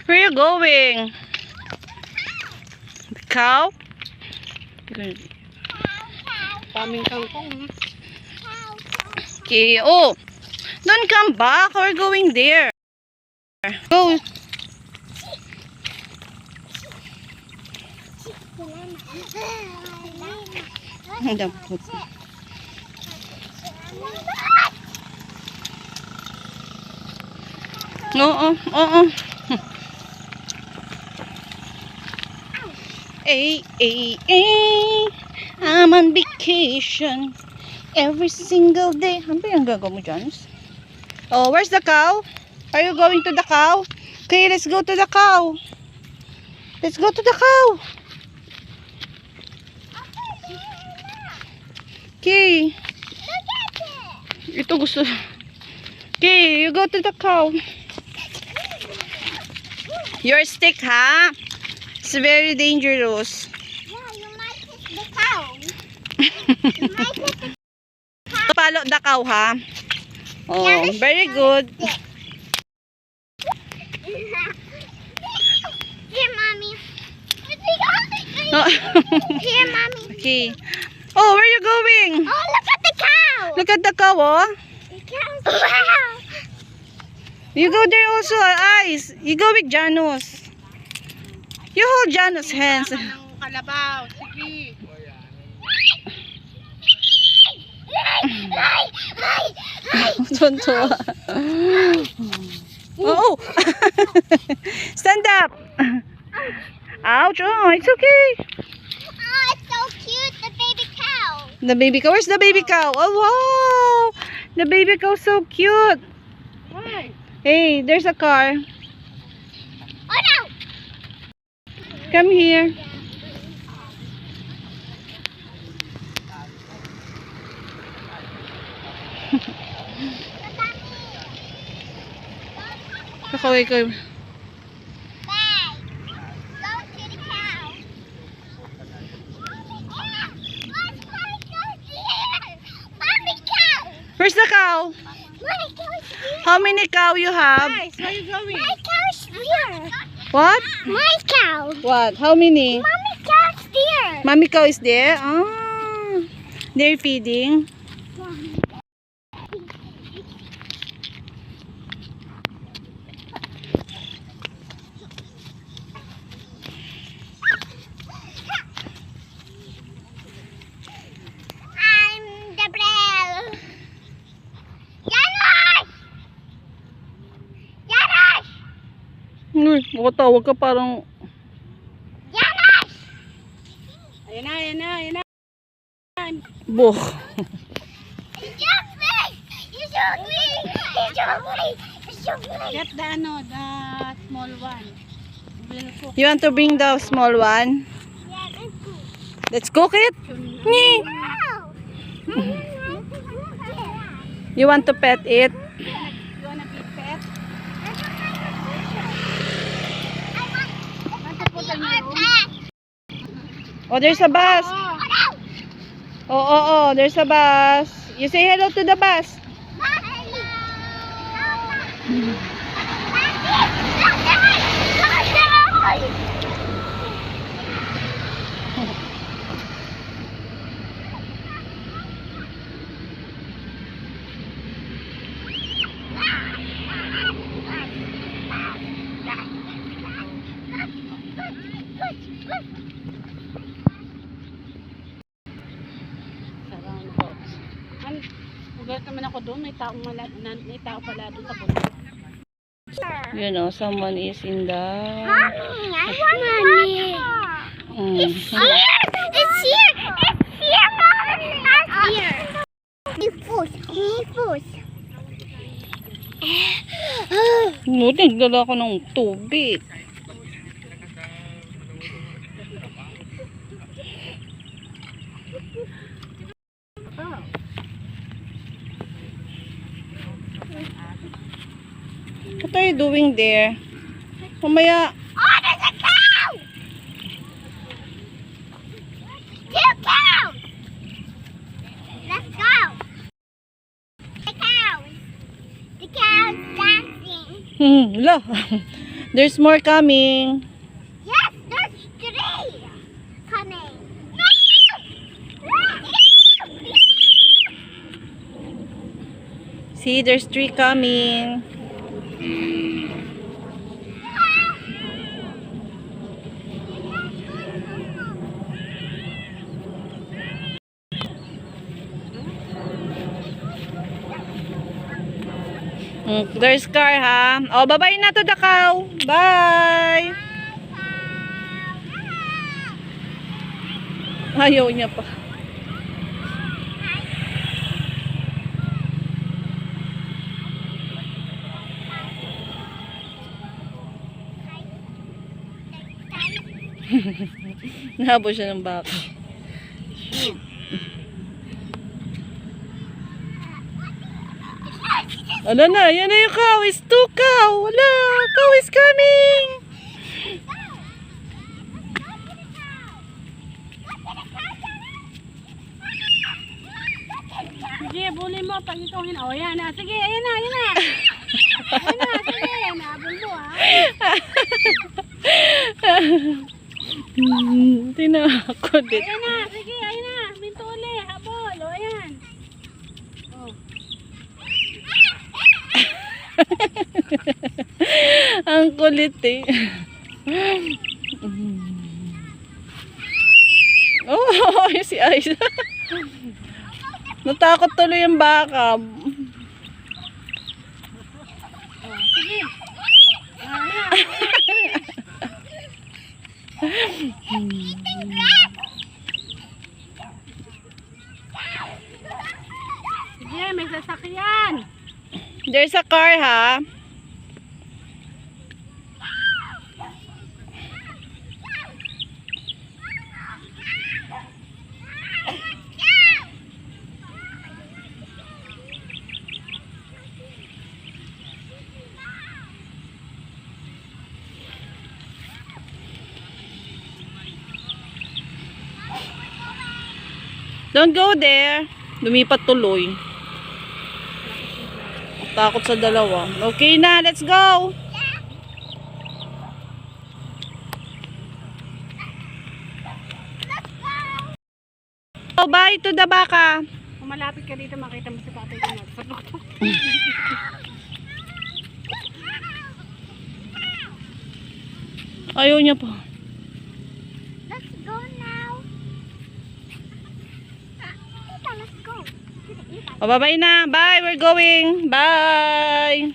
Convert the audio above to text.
Where are you going? The cow? Daming kangkong. Okay. Oh, don't come back. We're going there. Go. Oo, oo. Ay, ay, ay. I'm on vacation every single day. Ano ba yung gagawin mo dyan? Oh, where's the cow? Are you going to the cow? Okay, let's go to the cow. Let's go to the cow. Okay. Ito gusto. Okay, you go to the cow. Your stick, ha? It's very dangerous. Yeah, you might hit the cow. You might hit the cow. Follow the cow, ha? Oh, very good. Here, mommy. Oh. Here, mommy. Okay. Oh, where are you going? Oh, look at the cow. Look at the cow, oh. The cow's wow. You go there also, Ice. You go with Janus. You hold Janus' hands. Kalabaw, sige. Tonto. Oh. Stand up. Ouch. Oh, it's okay. Oh, it's so cute, the baby cow. The baby cow. Where's the baby cow? Oh, wow. The baby cow so cute. Why? Hey, there's a car. Oh, no. Come here. Kakaway kayo. Bye. Go to the cow. Mommy cow. Where's the cow? My cow's here. How many cow you have? Where are you going? My cow's here. What? My cow. What? How many? Mommy cow's there. Mommy cow is there? Ah. They're feeding. I'm Gabriel. Janos! Janos! Uy, makatawag ka parang... Janos! Ayan na. Boh. You shook me! You shook me! You shook me! You shook me! Get the small one. We'll cook. You want to bring the small one? Yeah, that's cool. Let's cook it. Nyeh. Wow! You want to pet it? You wanna be pet? Want to put on your room? Oh, there's a bus. Oh, there's a bus. You say hello to the bus. Ugat naman ako doon. May tao pala doon sa bundok. You know, someone is in the... Mommy, I want Mommy. It's here! It's here! It's here, Mommy! It's here! Push. No, nagdala ko ng tubig. What are you doing there? Mamaya... Oh, there's a cow! 2 cows! Let's go! The cows dancing. La. There's more coming. Yes, there's 3 coming. See, there's 3 coming. There's car, ha? Oh, bye-bye na to the cow. Bye! Ayaw niya pa. Nahabol siya ng baka. Wala na, yan na yung cow. It's 2 cow. Wala, cow is coming. Sige, bully mo. Pag ikaw oh, yan na. Sige, ayan na, ayan na. Ayan na, sige. Naabol mo, ha. Tinakot din. Ayan na, sige, ayan na. Minto uli, habol. O, ayan. Oh. Ang kulit eh. Oh, si Aiza. Natakot tuloy yung baka. Sige. Sige, may sasakyan. There's a car, ha? Don't go there. Lumipat tuloy. Takot sa dalawa. Okay na, let's go. Oh, bye to the baka. Kung malapit ka dito, makita mo si Tatay ko sa tuktok. Ayaw niya pa. Let's go now. Tita, let's go. Oh, bye-bye na. Bye, we're going. Bye.